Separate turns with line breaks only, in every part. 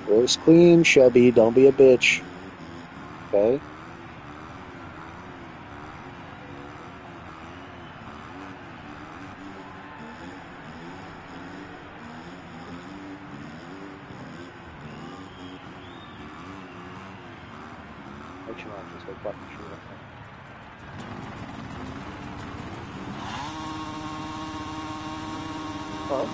Roast clean, Shelby. Don't be a bitch. Okay? Make sure I'm just like fucking shoot up there. Oh,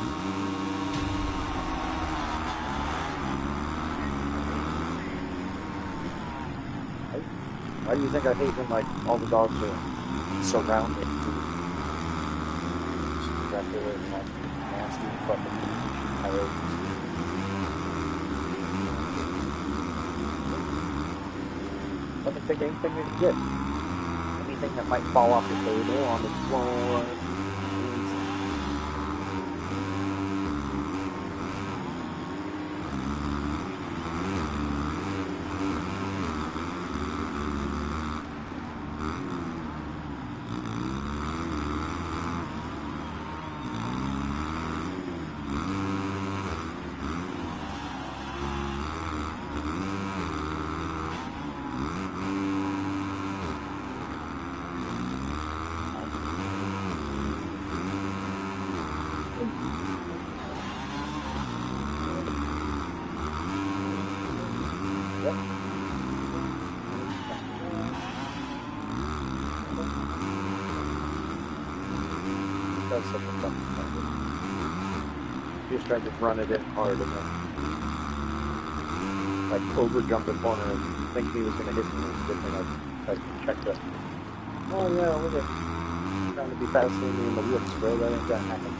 I, why do you think I hate when like all the dogs are surrounding food? Exactly where like nasty fucking coyotes. Let me take anything you can get. Anything that might fall off the table, on the floor, anything. Yep. That's such a fucking target. He was trying to run it in hard and then like over jump the corner and thinking he was gonna hit me. And good thing I checked just. Oh yeah, look at trying to be faster than me in the woods, bro. That ain't gonna happen.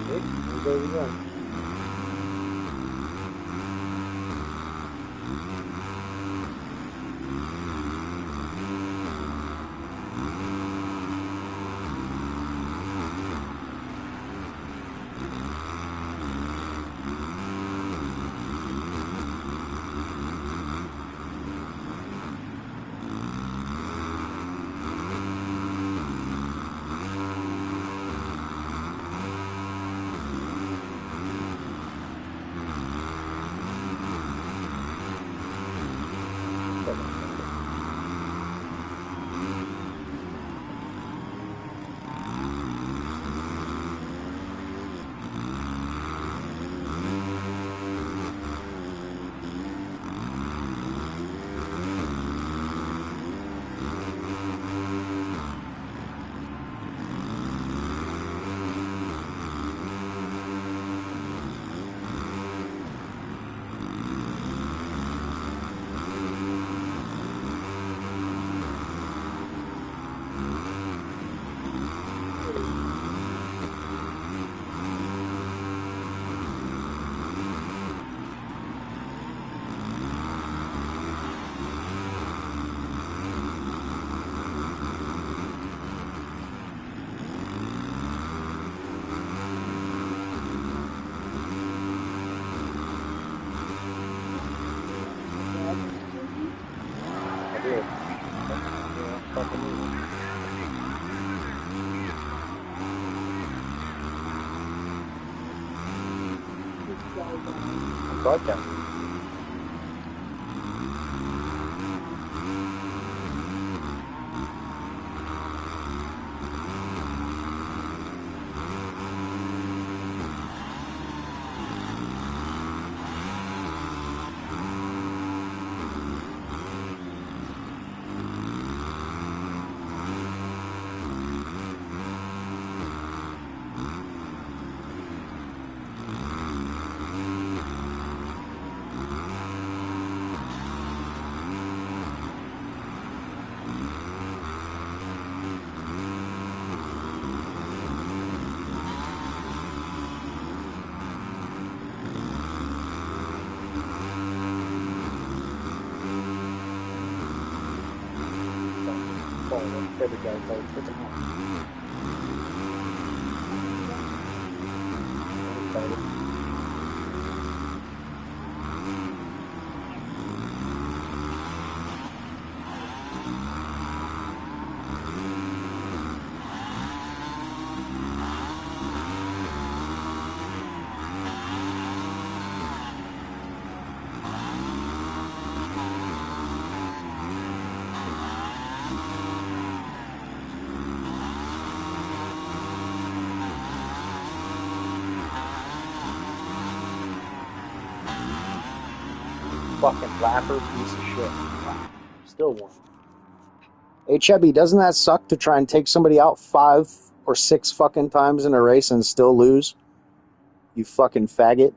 Okay, here goes again. shit. Yeah, fucking easy. Broadcast. Every guy goes, it's a month. Fucking rapper piece of shit. Still one. Hey Chebby, doesn't that suck to try and take somebody out 5 or 6 fucking times in a race and still lose? You fucking faggot.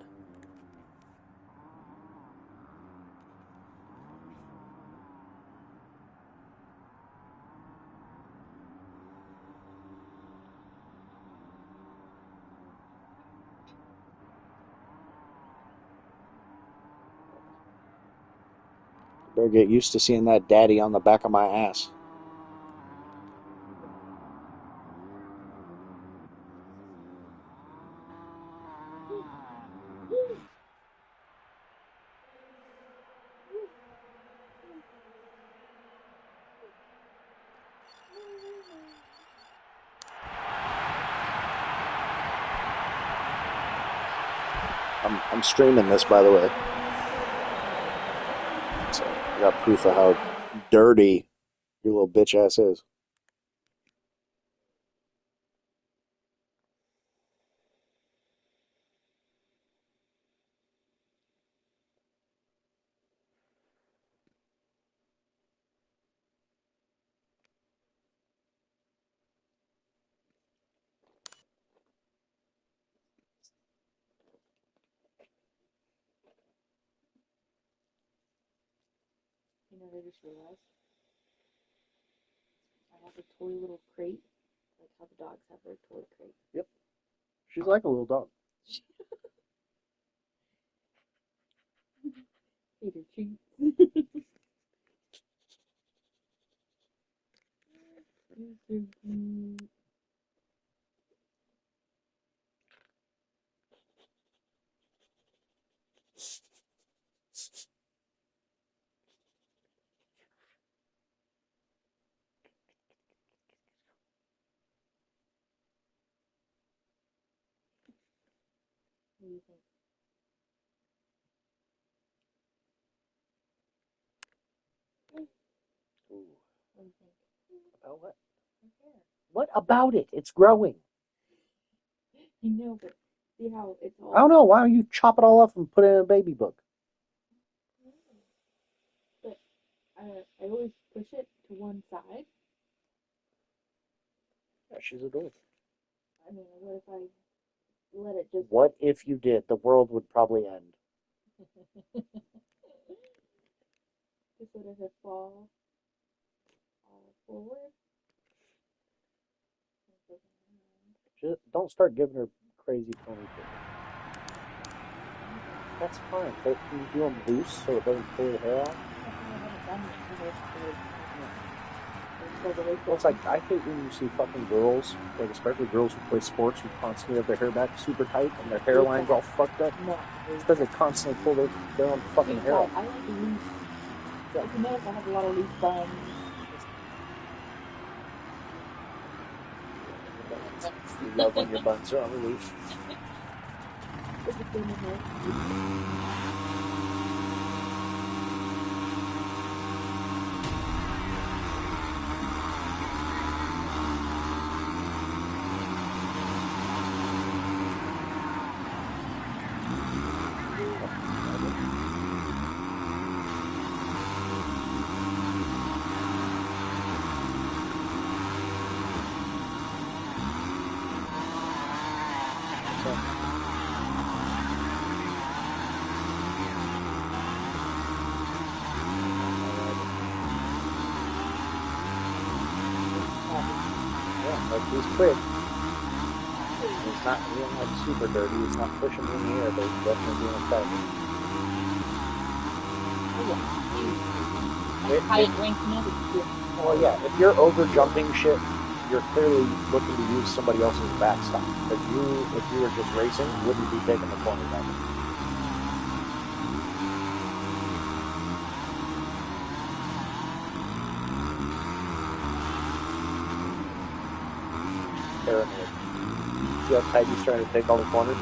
Better get used to seeing that daddy on the back of my ass. I'm streaming this, by the way. So I got proof of how dirty your little bitch ass is.
You know, I just realized I have a toy little crate, like how the dogs have their toy crate.
Yep. She's like a little dog.
Peter treats. What do you think?
Ooh.
What do you think?
About what?
Her hair.
What about it? It's growing.
You know, but see how it's all.
I don't know. Why don't you chop it all up and put it in a baby book?
But I always push it to one side.
Yeah, she's adorable.
I mean, what if I let it just.
What if you did? The world would probably end.
Just let it fall forward.
Just don't start giving her crazy ponytails. That's fine. But can you do them loose so it doesn't pull your hair out? Well, it's like, I hate when you see fucking girls, like especially girls who play sports, who constantly have their hair back super tight and their hairline's all fucked up.
No.
It's because they constantly pull their own fucking hair out.
I like loose. If you notice, I have a lot of loose buns.
You love when your buns are on the loose.
It's between the hair.
Yeah, like he's quick. He's not being like super dirty. He's not pushing me in the air, but he's definitely being effective.
Oh yeah. Height rank another too.
Well, yeah, if you're over jumping shit, you're clearly looking to use somebody else's backstop. If you were just racing, you wouldn't be taking the corner that way. Paranoid. See how tight he's trying to take all the corners?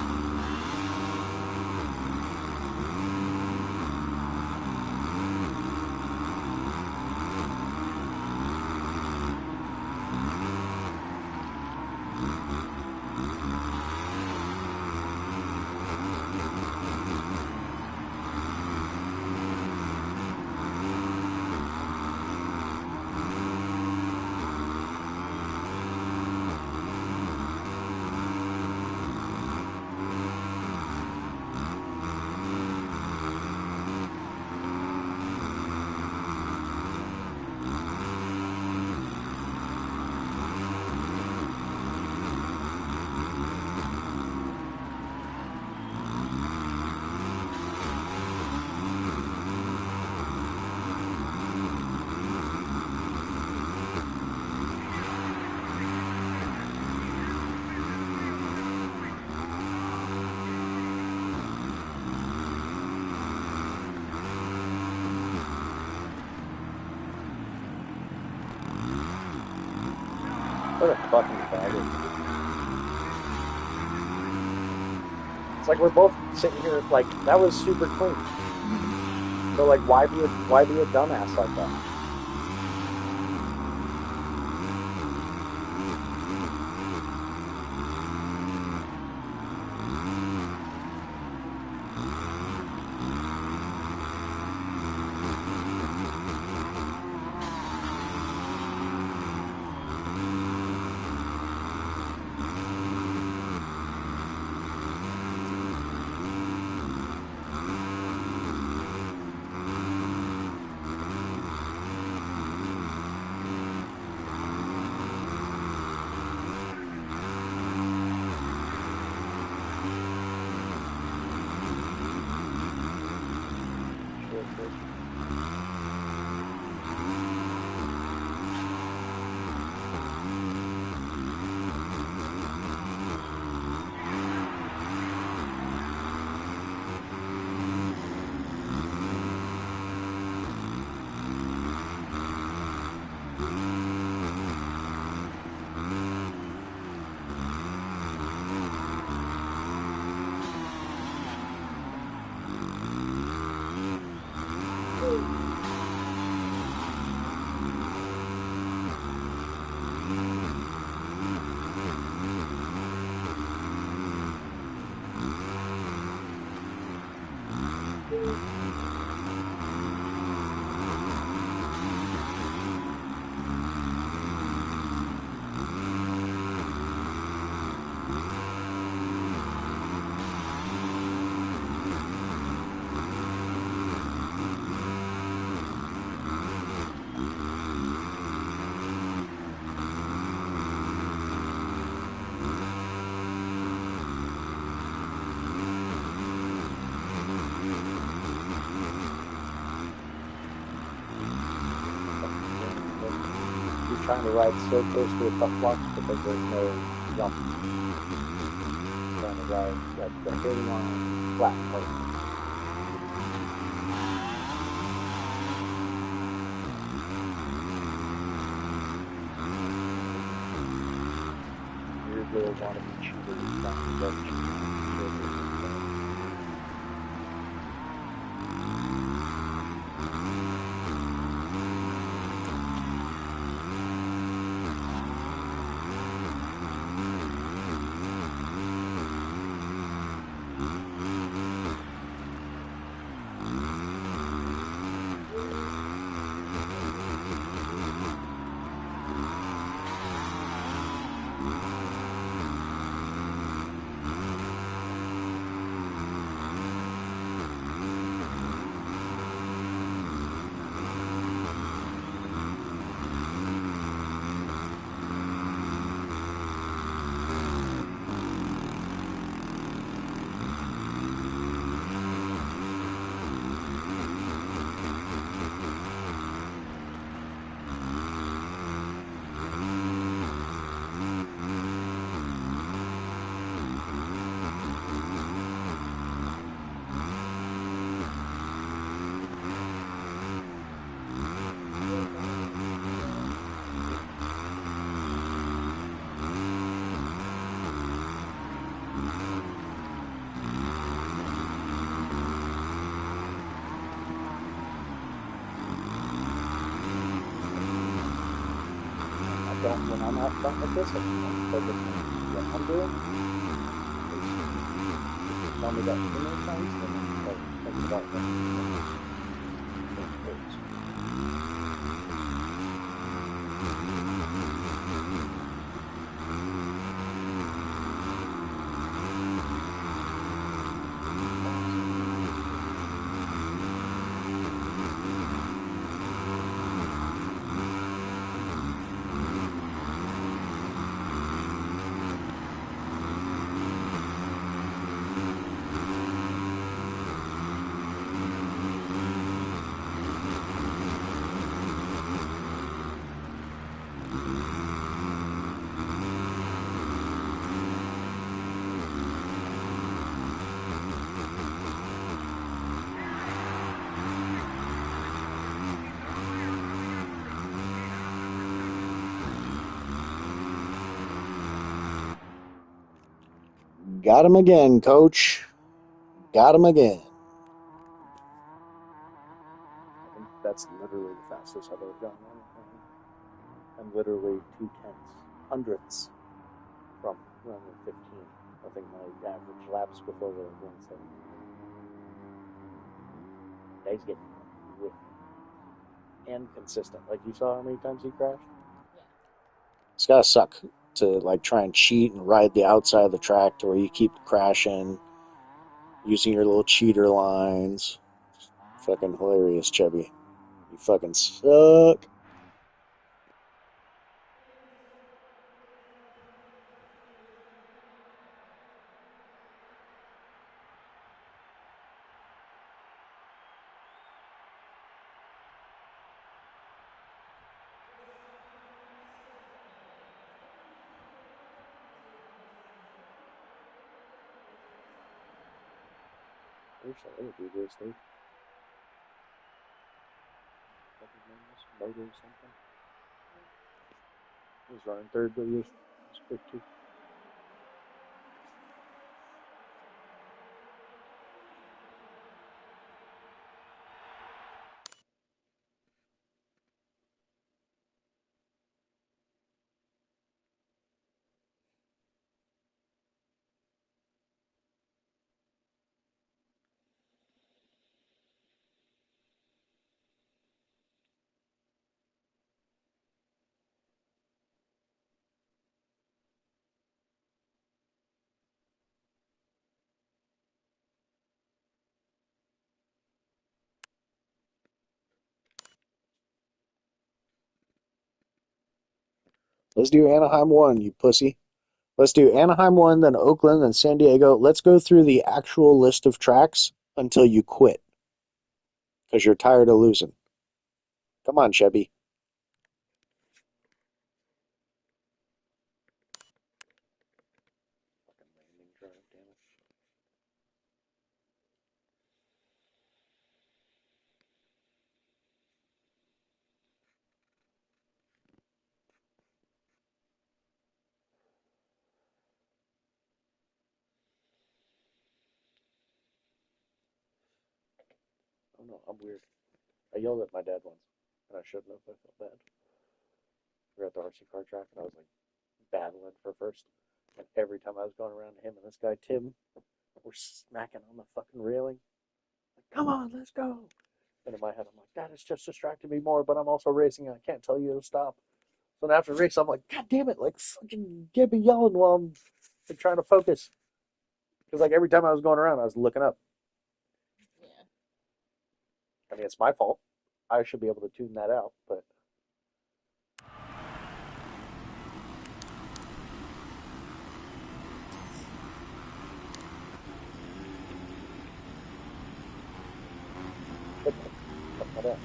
What a fucking faggot. It's like we're both sitting here like that was super clean. So like why be a dumbass like that? Trying to ride so close to a tough block because there's no jump. Trying to ride like the hill line flat part. little wannabe cheaters trying to get shit. When I'm out front like this, I don't focus on what I'm doing. Because tell me that too many times, then I start thinking about Got him again, coach. Got him again. I think that's literally the fastest I've ever gone on anything. I'm literally 0.2 hundredths from running 15. I think my average laps before were 170. He's getting with and consistent. Like you saw how many times he crashed?
Yeah.
It's gotta suck to like try and cheat and ride the outside of the track to where you keep crashing using your little cheater lines. Fucking hilarious, Chevy. You fucking suck. There's that interview there, Steve. What his name is? Moto something. He's running third, but he's quick too. Let's do Anaheim 1, you pussy. Let's do Anaheim 1, then Oakland, then San Diego. Let's go through the actual list of tracks until you quit because you're tired of losing. Come on, Chevy. Fucking landing drive, damn it.
don't know. I'm weird. I yelled at my dad once, and I shouldn't have. I felt bad. We were at the RC car track, and I was like battling for first. And every time I was going around him and this guy Tim were smacking on the fucking railing. Like, come on, let's go. And in my head, I'm like, that is just distracting me more, but I'm also racing and I can't tell you to stop. So then after the race, I'm like, God damn it, like fucking get me yelling while I'm like, trying to focus. Because like every time I was going around, I was looking up.
Yeah.
I mean, it's my fault. I should be able to tune that out, but cut that out.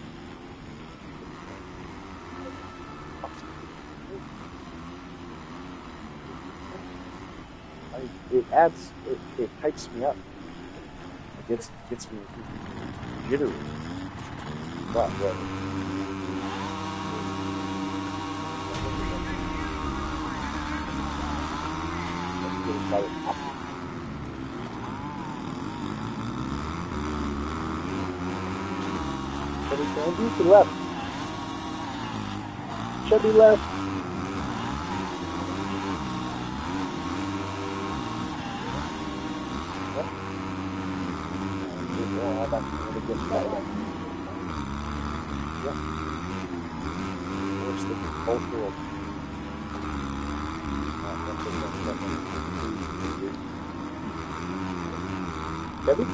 It adds, it hypes me up. It gets me jittery. But what? To the left. Should be left. Debbie?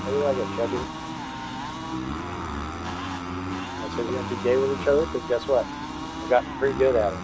How do you like it, Chubby? I said we're going to be gay with each other, because guess what? I've gotten pretty good at it.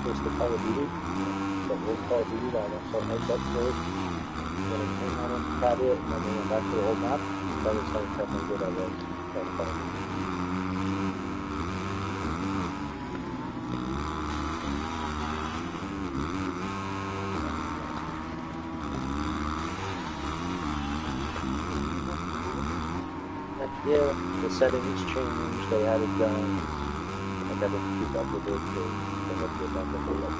Just the Call of Duty, but we'll Call of Duty that I saw heads up first, then it came on and got it, and then we went back to the old map. That was how fucking good I was. That was fun. Yeah, the settings changed, they had it done. I never keep up with it, so they had to get back up with it.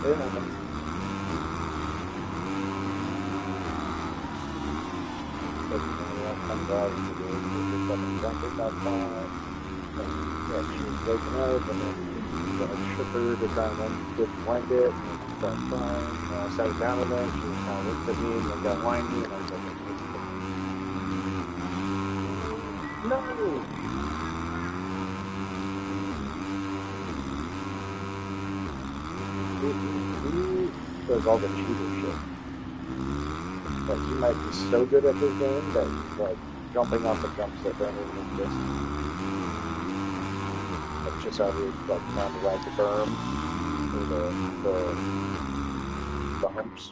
It happens. But you know, that comes out and you do it, you're fucking drunk at that time. And yeah, she was waking up, and then I shook her to try and undo the blanket, and then she started crying. And I sat her down in there, and she was kind of looked at me and then got whiny, and I was like, no! He does all the cheater shit. Like, he might be so good at his game that he's like jumping off the jumps that don't even exist. Like, just how he like trying to ride the berm or the humps.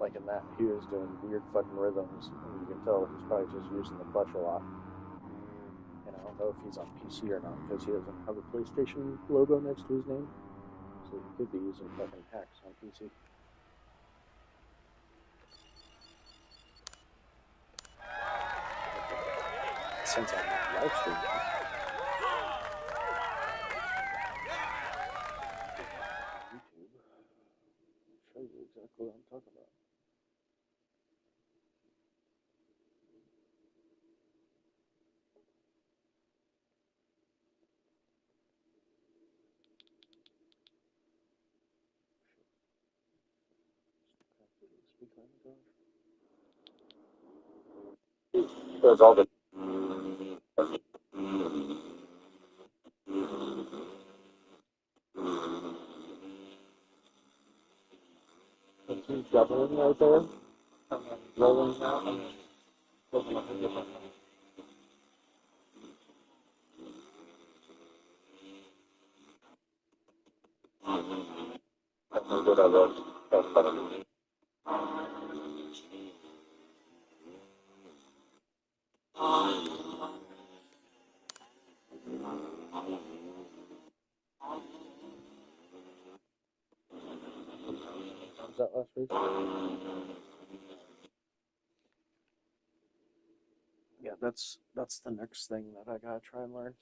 Like in that, he was doing weird fucking rhythms, and you can tell he's probably just using the clutch a lot. And I don't know if he's on PC or not, because he doesn't have a PlayStation logo next to his name. So he could be using fucking hacks on PC. Since I'm not live streaming, YouTube, I'll show you exactly what I'm talking about. Speak language. There's all the he's doubling right there, and then rolling out, and then looking at a different one. That's no good, I love. That's better. Was that last week? Yeah, that's the next thing that I gotta try and learn.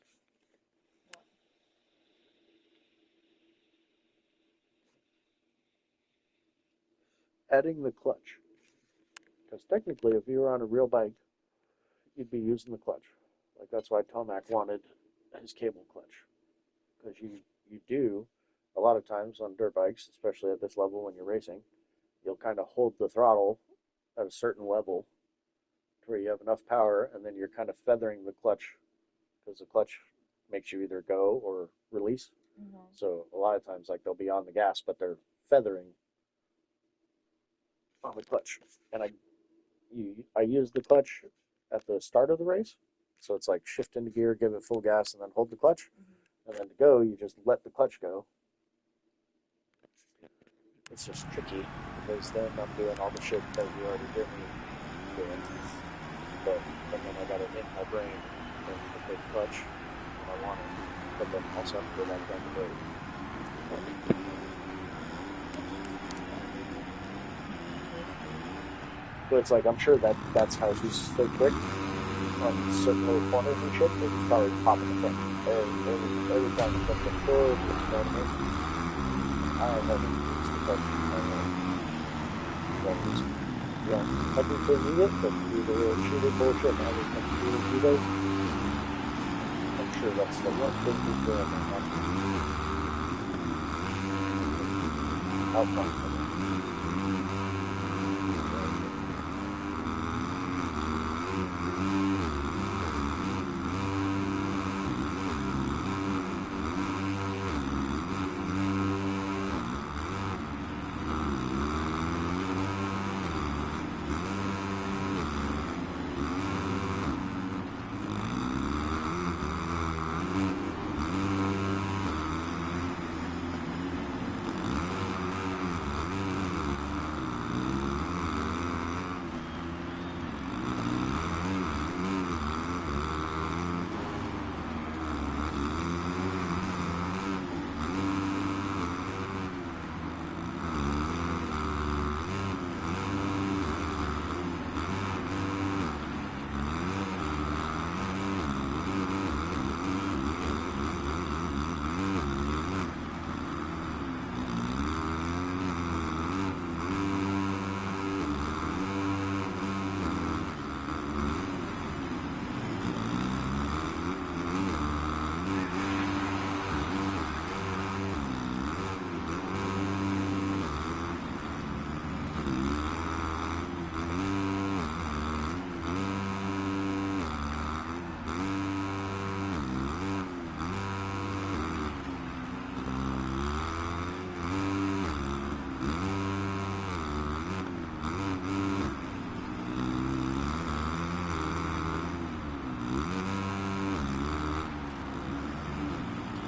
Adding the clutch. Because technically, if you were on a real bike, you'd be using the clutch. Like, that's why Tomac wanted his cable clutch. Because you do, a lot of times on dirt bikes, especially at this level when you're racing, you'll kind of hold the throttle at a certain level to where you have enough power, and then you're kind of feathering the clutch, because the clutch makes you either go or release.
Mm-hmm.
So a lot of times, like, they'll be on the gas, but they're feathering on the clutch. And I use the clutch at the start of the race, so it's like shift into gear, give it full gas, and then hold the clutch.
Mm-hmm.
And then to go, you just let the clutch go. It's just tricky because then I'm doing all the shit that you already did me doing. And then I got it in my brain and the big clutch and I want it, but then also have to go back down the road. But it's like, I'm sure that's how he's so quick on certain little corners and shit, that he's probably popping the front. Every time he comes up forward, you know what I mean? I never used the clutch. You don't technically need it, but you do the little shooter bullshit and every time you do the judo, I'm sure that's the one thing he's doing right now. Out front.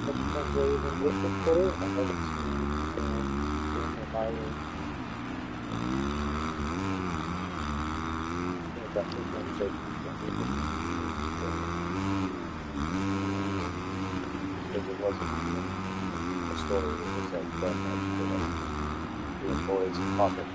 couple times I even hit the Twitter. I haven't seen doing the mileage. I think that was conversation because it wasn't a story that was like that much for like the employees talking.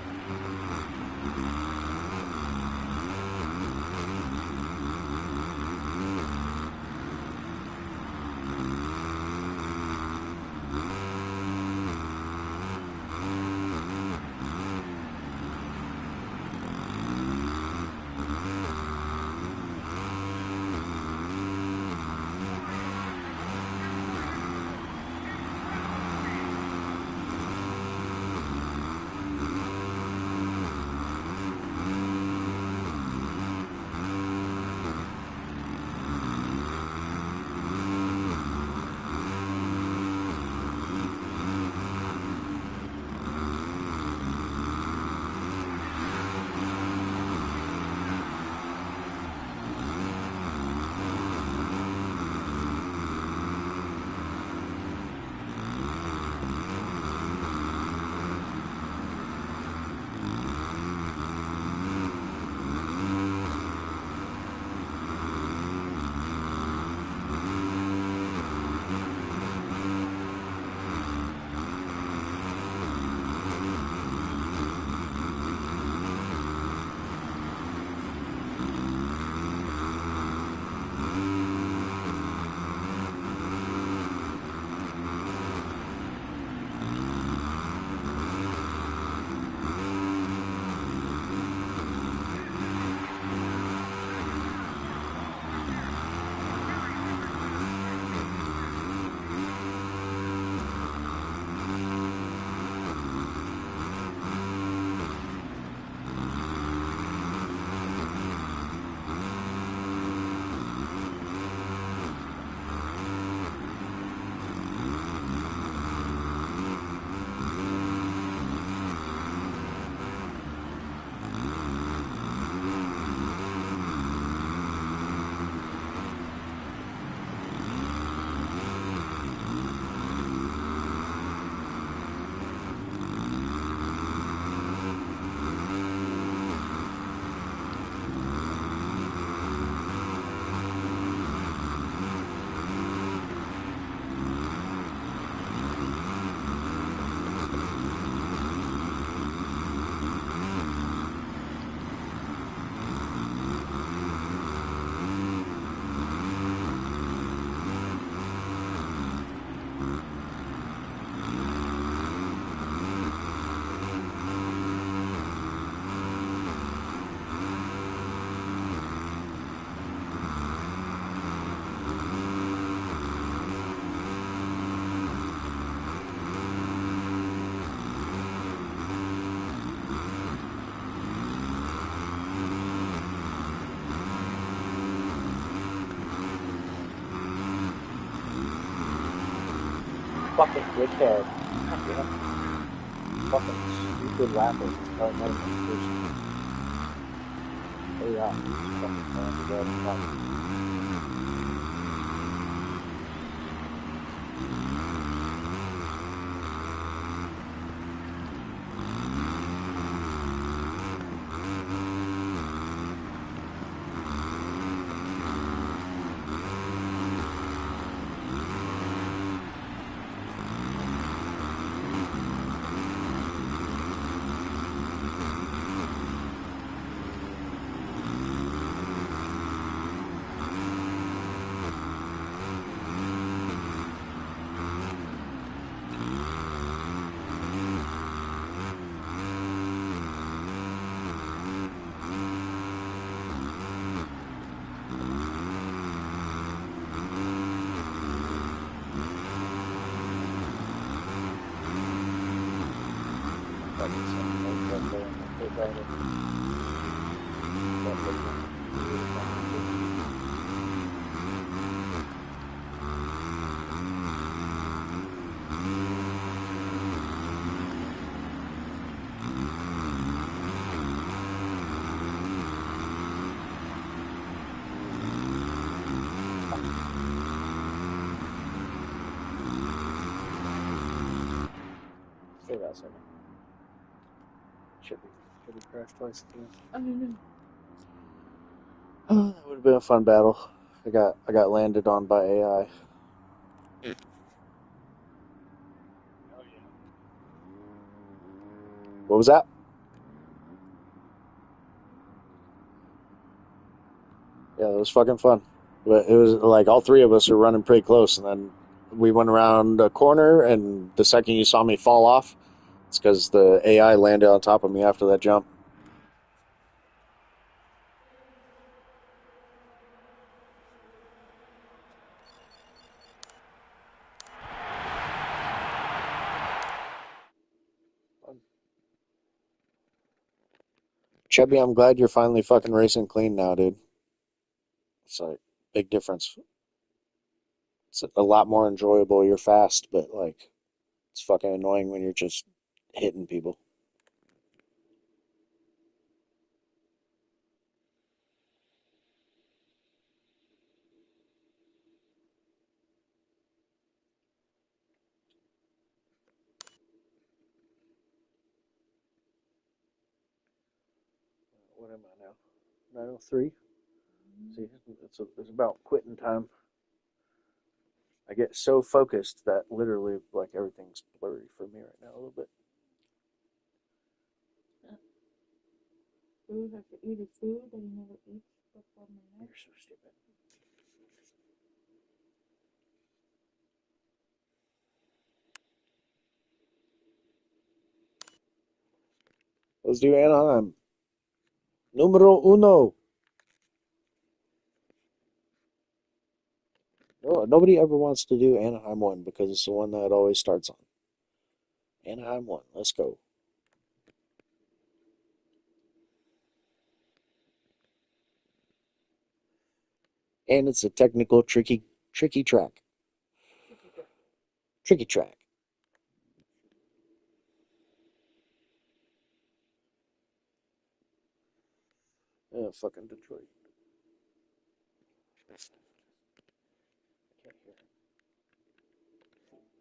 Fucking dickhead. God damn. Fucking stupid rapper. Oh, not even a person. Oh yeah, he's fucking man to death. still got 7. Should be crashed twice again.
Oh no.
Oh, that would have been a fun battle. I got landed on by AI.
Oh yeah.
What was that? Yeah, it was fucking fun. But it was like all three of us are running pretty close, and then we went around a corner, and the second you saw me fall off, it's because the AI landed on top of me after that jump.
Fun.
Chubby, I'm glad you're finally fucking racing clean now, dude. It's like big difference. It's a lot more enjoyable. You're fast, but like it's fucking annoying when you're just hitting people.
What am I now? 9:03. See, it's about quitting time. I get so focused that literally, like, everything's blurry for me right now a little bit.
Food after eating food that he never eats before midnight.
You're so stupid.
Let's do Anaheim. Numero uno. No, nobody ever wants to do Anaheim 1 because it's the one that it always starts on. Anaheim 1. Let's go. And it's a technical, tricky track. Tricky track.
Yeah, fucking Detroit. I can't hear.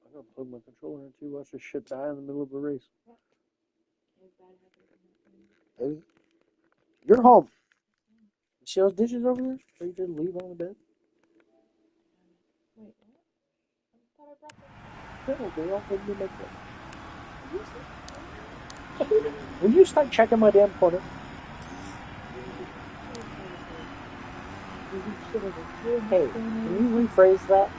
I gotta plug my controller in too. Watch this shit die in the middle of a race.
You're home.
You see those dishes over there? Or you didn't leave on the bed?
Wait, what? I thought I brought them.
No, they all didn't make them. Will you start checking my damn corner? Hey, can you rephrase that?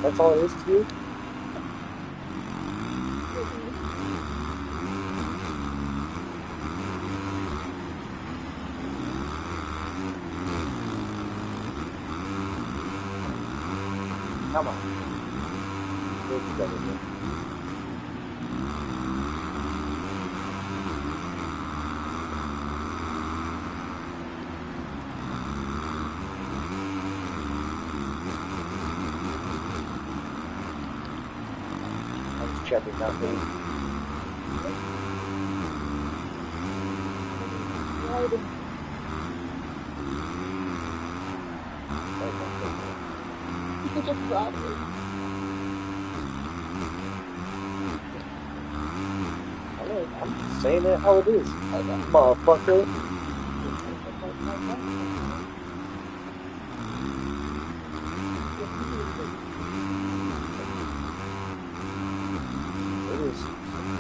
That's all it is to you? Come on. Go together here. I'm just checking nothing.
You just brought it.
I'm saying it how it is. Motherfucker.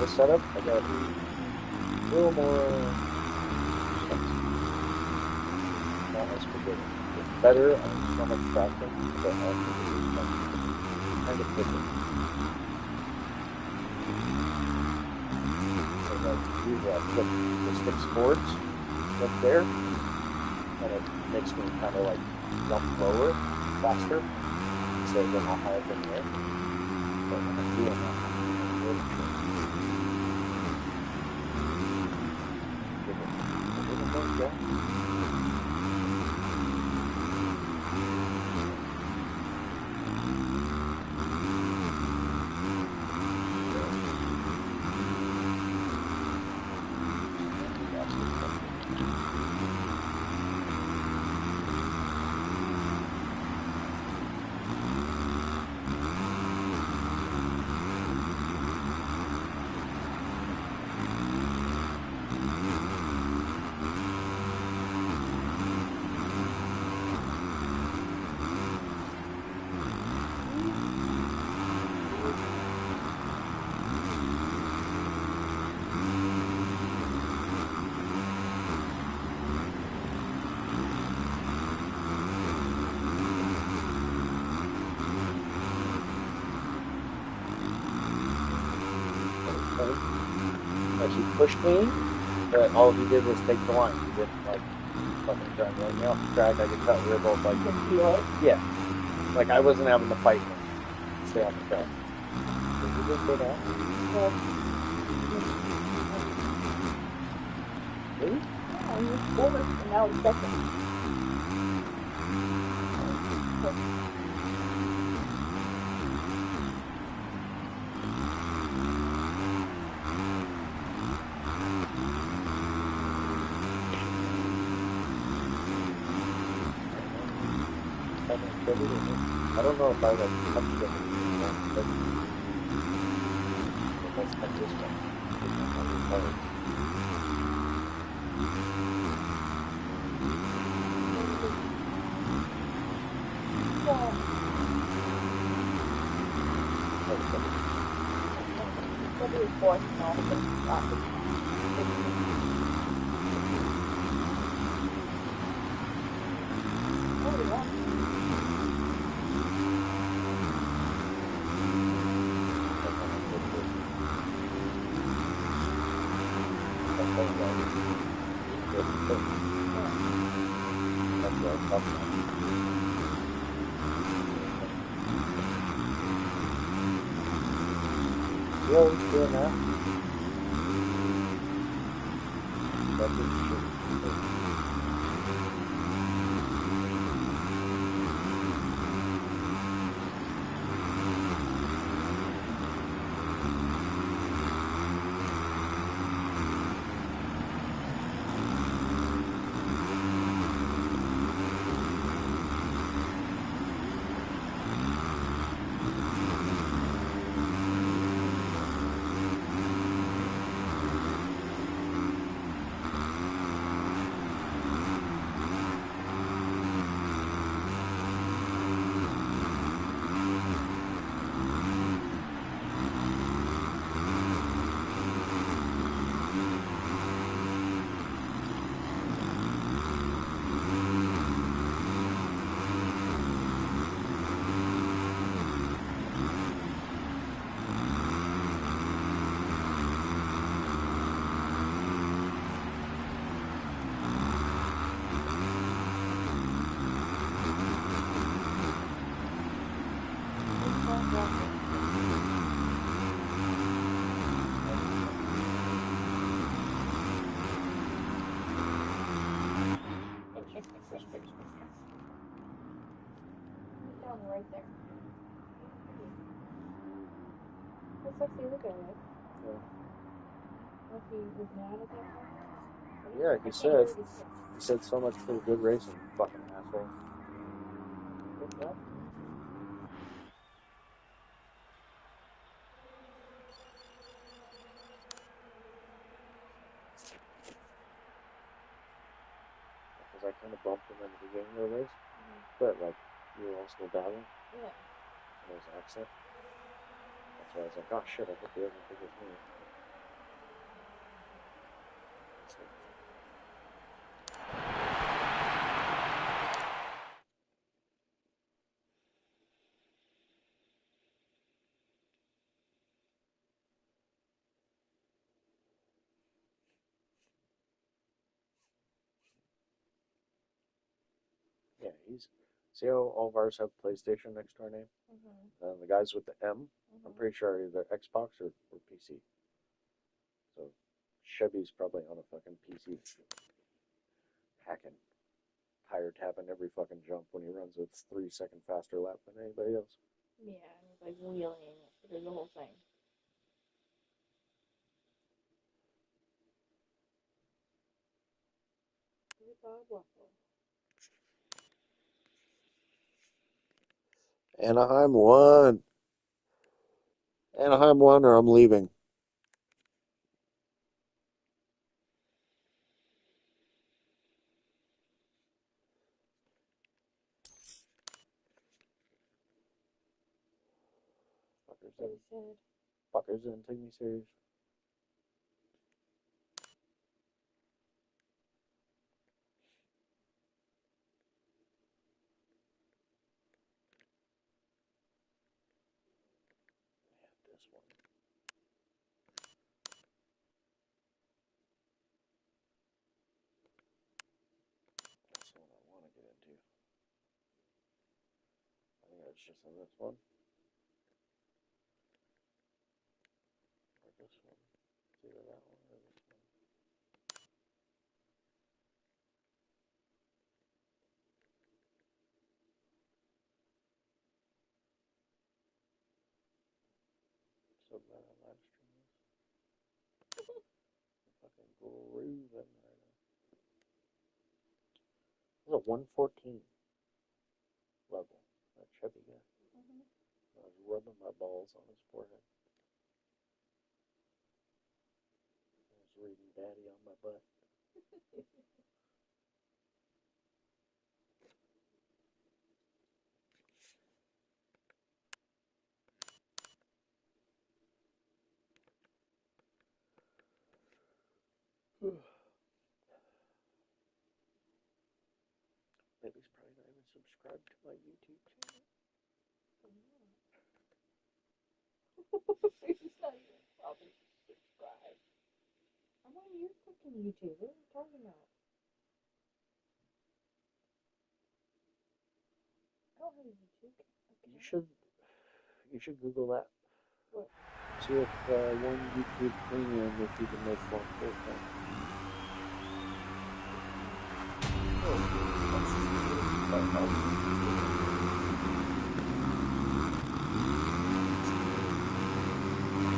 the setup, I got a little more. Not as forgiving. It's better on so much faster, but also kind of quicker. So like do that flip the sticks forwards, flip there, and it makes me kind of like jump lower, faster, instead of going all high up in the air. But when I'm doing that, I'm really give it a little more jump. Like he pushed me, but all he did was take the line. He didn't like fucking try and run me off the track. I could tell we were both like, yeah, like I wasn't having to fight him to stay on the track. Did you just go down? Really?
Yeah, I was forward and now it's second.
I don't know if I like touched it, but let's cut this one.
Probably fourth and all the
You always doing that? That's what you should.
down right there. That's sexy looking, right?
Yeah.
What he was mad at that point?
Yeah, he said so much for the good racing, fucking asshole. What's that? Because I kind of bumped him in the beginning of the race, but like we were all still battling,
Yeah.
and there was an accident. That's why I was like, oh shit, I hope he doesn't think it's me. he's. See how all of ours have PlayStation next to our name?
Mhm.
And the guys with the M, I'm
Mhm.
pretty sure are either Xbox or PC. So Chevy's probably on a fucking PC, hacking, tire tapping every fucking jump when he runs a 3 second faster lap than anybody else.
Yeah, and he's like wheeling through the whole thing. Good dog waffle.
Anaheim won. Anaheim won, or I'm leaving.
Fuckers
Very
didn't,
sad.
fuckers didn't take me serious. Yeah, this one. That's the one I want to get into. I think it's just in this one. Or this one. It's either that one or this one. So glad I live stream this. I'm fucking grooving right now. This is a 114 level. That Chevy guy.
Mhm.
I was rubbing my balls on his forehead. I was reading Daddy on my butt. Baby's probably not even subscribed to my YouTube channel.
He's not even probably subscribed. I'm on your fucking YouTube. What are you talking about? I don't have a YouTube. Okay.
You should Google that.
What?
See if one YouTube Premium, if you can make one full time.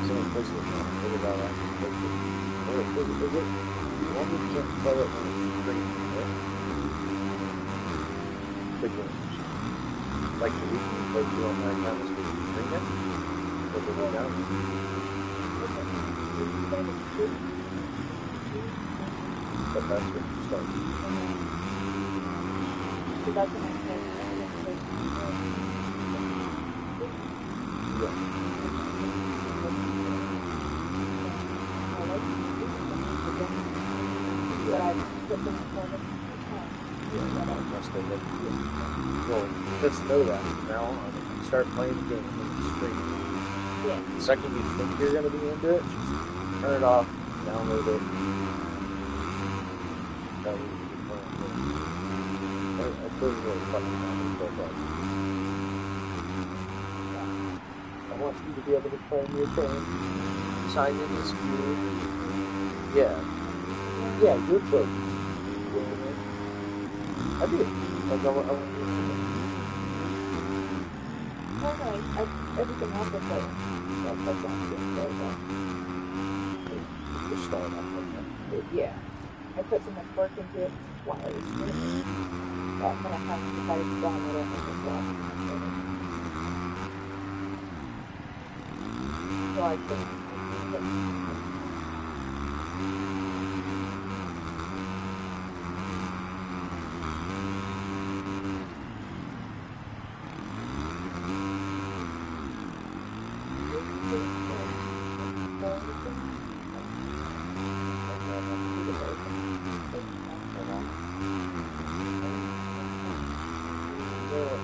Someone posted it. What about that? Is it? One you can't play it when it's green, right? Big one. Like the week you play 2 on my account is green it? Or the way down? But that's when you start.
So that's when I said,
Yeah.
but I put them for them.
Yeah, must have been. Well, just know that from now on. If you start playing the game and you stream,
Yeah.
the second you think you're going to be into it, just turn it off, download it. That way you can play it. I feel really fucking happy about that. I want you to be able to play in your turn, sign in as you. Yeah. Yeah, your choice. I do. Like, I want you to.
No, everything else is like, that's not good.
Just start off like that.
Yeah. I put so much work into it while I was streaming. But when I finally decided to download it, I was like, well, so I couldn't.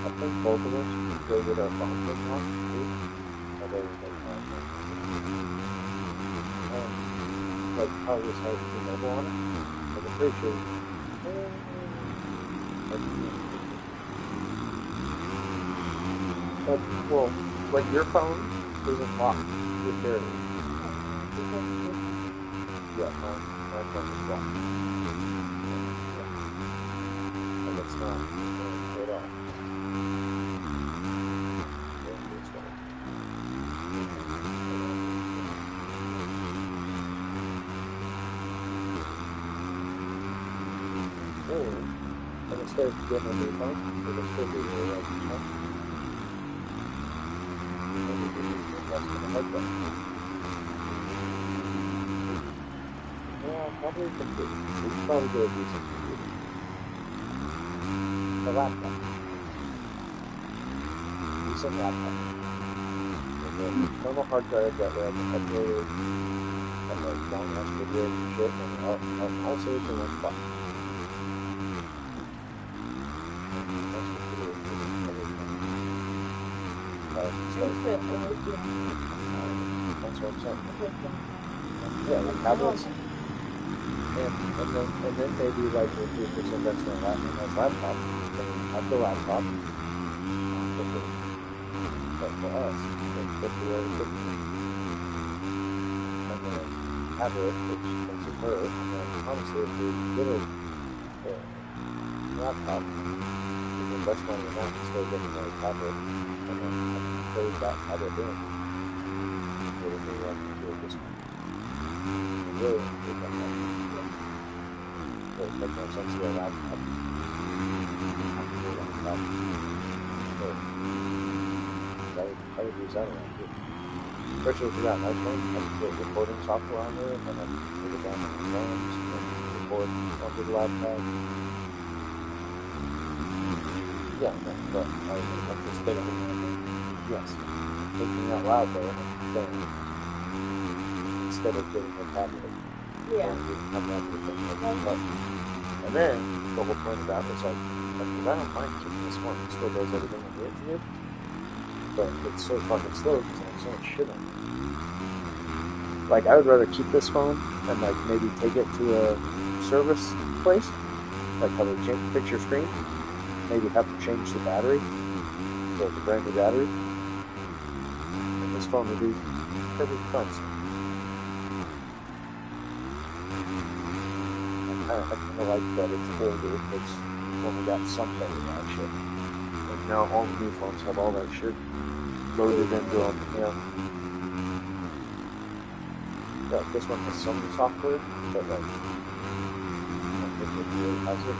I think both of us go get our phone taken off too. Although like how this has T-Mobile on it. Like I'm pretty sure. Well, when your phone isn't locked with barrier, yeah, my phone is locked. And it's not at all. And instead of getting a new phone, it'll still be there right now. Maybe we need to invest in a head button. Yeah, probably a computer. We should probably get a decent computer. A laptop. Decent laptop. With an internal hard drive that way I can upload like long ass videos and shit, and I'll save it in one spot. That's what I'm saying. Yeah, like tablets. And then maybe like if you just invest in a laptop, then have the laptop. But for us, it's 50 or 50. And then tablet, which is a bird. And then honestly, if you get a laptop, you can invest money in that instead of getting a tablet. And then trade that tablet in. Really, do a discount. Really, it would make more sense to get a laptop. I would use that around here. Especially if you got an iPhone, I can put recording software on there, and then I can put it down on the phones, and then record onto the laptop. Yeah, no, but I'm just thinking, yes, thinking out loud though, then instead of getting a tablet.
Yeah.
And then the whole point of that was like, because I don't mind keeping this one, it still does everything I need to do, but it's so fucking slow because I have so much shit on it. Like, I would rather keep this phone and like maybe take it to a service place, like have a fix your screen, maybe have to change the battery, so it's a brand new battery, and this phone would be perfect fine. I kind of like that it's older because when we got something of that shit. Like now all the new phones have all that shit loaded into them, you know. Yeah, this one has some software, but like, I don't think it really has it.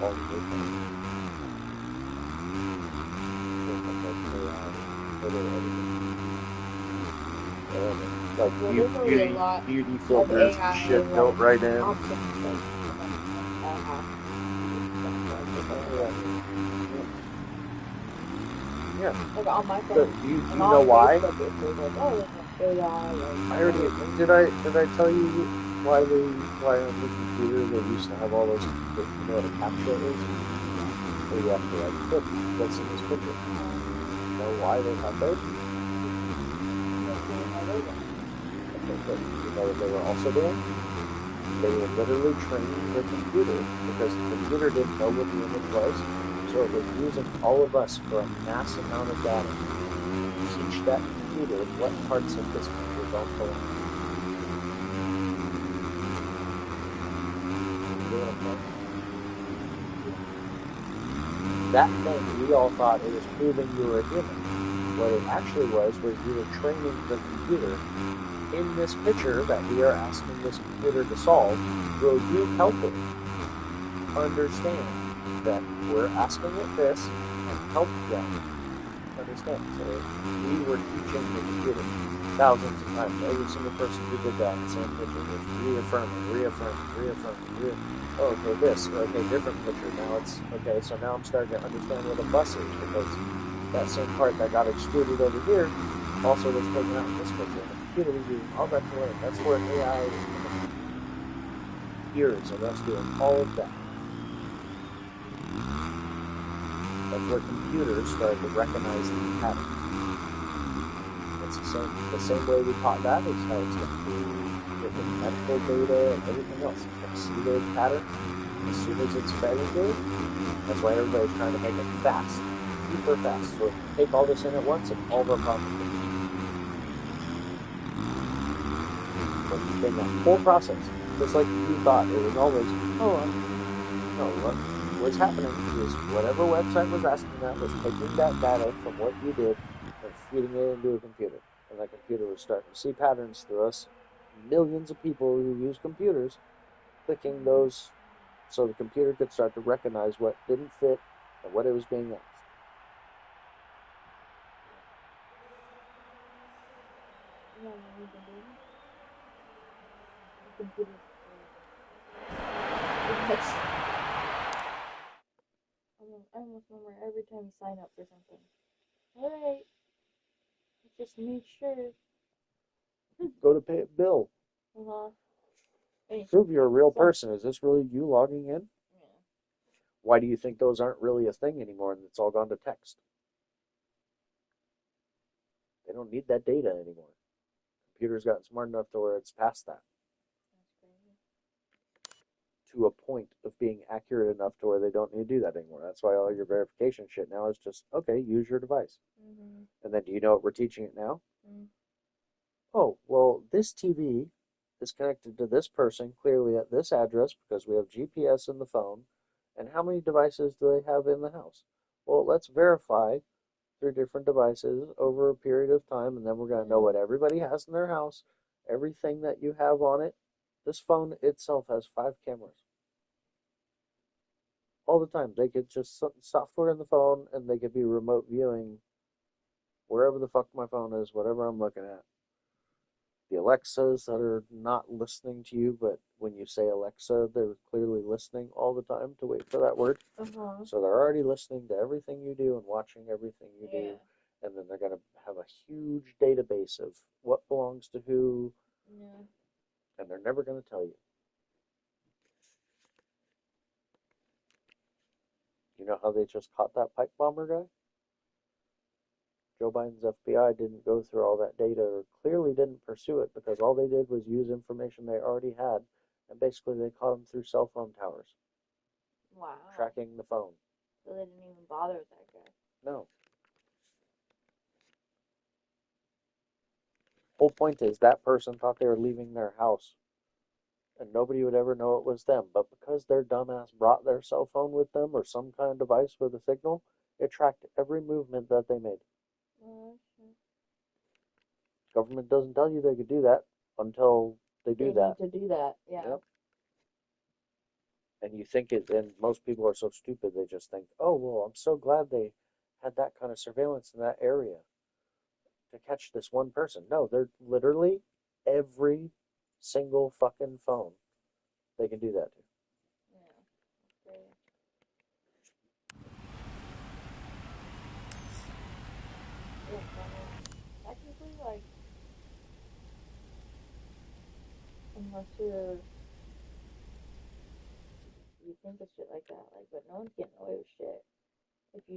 All the new phones. Like beauty filters and shit built right in. Yeah.
Like on my phone.
But do you know why?
I
already did I tell you why on the computer they used to have all those, you know what a captcha is? Where you have to like put what's in this picture. You know why they have those? But you know what they were also doing? They were literally training the computer because the computer didn't know what the image was, so it was using all of us for a mass amount of data to teach that computer what parts of this picture don't belong. That thing, we all thought it was proving you were a human. What it actually was you were training the computer. In this picture that we are asking this computer to solve, will you help it understand that we're asking it this and help them understand? So we were teaching the computer thousands of times. Every single person who did that in the same picture was reaffirming. Oh, okay, this. Okay, different picture. Now it's okay. So now I'm starting to understand what a bus is because that same part that got extruded over here also was taken out in this picture. Computer was using all that to learn. That's where AI is years of us doing all of that. That's where computers started to recognize the pattern. It's the same way we taught that is how it's going to be freaking medical data and everything else. You can see those patterns as soon as it's fed into it. That's why everybody's trying to make it fast, super fast. So take all this in at once and all of our problems. But in that whole process, just like you thought, it was always, no, what was happening is whatever website was asking that was taking that data from what you did and feeding it into a computer. And that computer was starting to see patterns through us, millions of people who use computers, clicking those so the computer could start to recognize what didn't fit and what it was being asked.
Yeah, we've been doing it. The computer's I almost remember every time you sign up for something. Alright, let's just make sure.
Go to pay a bill. Prove you're a real person. Is this really you logging in?
Yeah.
Why do you think those aren't really a thing anymore and it's all gone to text? They don't need that data anymore. Computers gotten smart enough to where it's past that.
That's crazy.
To a point of being accurate enough to where they don't need to do that anymore. That's why all your verification shit now is just, okay, use your device.
Mm-hmm.
And then do you know what we're teaching it now?
Mm.
Oh, well, this TV is connected to this person clearly at this address because we have GPS in the phone. And how many devices do they have in the house? Well, let's verify through different devices over a period of time, and then we're going to know what everybody has in their house, everything that you have on it. This phone itself has 5 cameras. All the time. They could just software in the phone, and they could be remote viewing wherever the fuck my phone is, whatever I'm looking at. The Alexas that are not listening to you, but when you say Alexa, they're clearly listening all the time to wait for that word.
Uh-huh.
So they're already listening to everything you do and watching everything you
Yeah.
do. And then they're going to have a huge database of what belongs to who.
Yeah.
And they're never going to tell you. You know how they just caught that pipe bomber guy? Joe Biden's FBI didn't go through all that data or clearly didn't pursue it because all they did was use information they already had. And basically they caught him through cell phone towers.
Wow.
Tracking the phone.
So they didn't even bother with that guy.
No. Whole point is that person thought they were leaving their house and nobody would ever know it was them. But because their dumbass brought their cell phone with them or some kind of device with a signal, it tracked every movement that they made.
Sure.
Government doesn't tell you they could do that until they do that.
Need to do that, yeah.
Yep. And you think it, and most people are so stupid, they just think, oh, well, I'm so glad they had that kind of surveillance in that area to catch this one person. No, they're literally every single fucking phone they can do that to.
Yeah. Great. Yeah, so I mean, technically, like, unless you think of shit like that, like, but no one's getting away with shit if you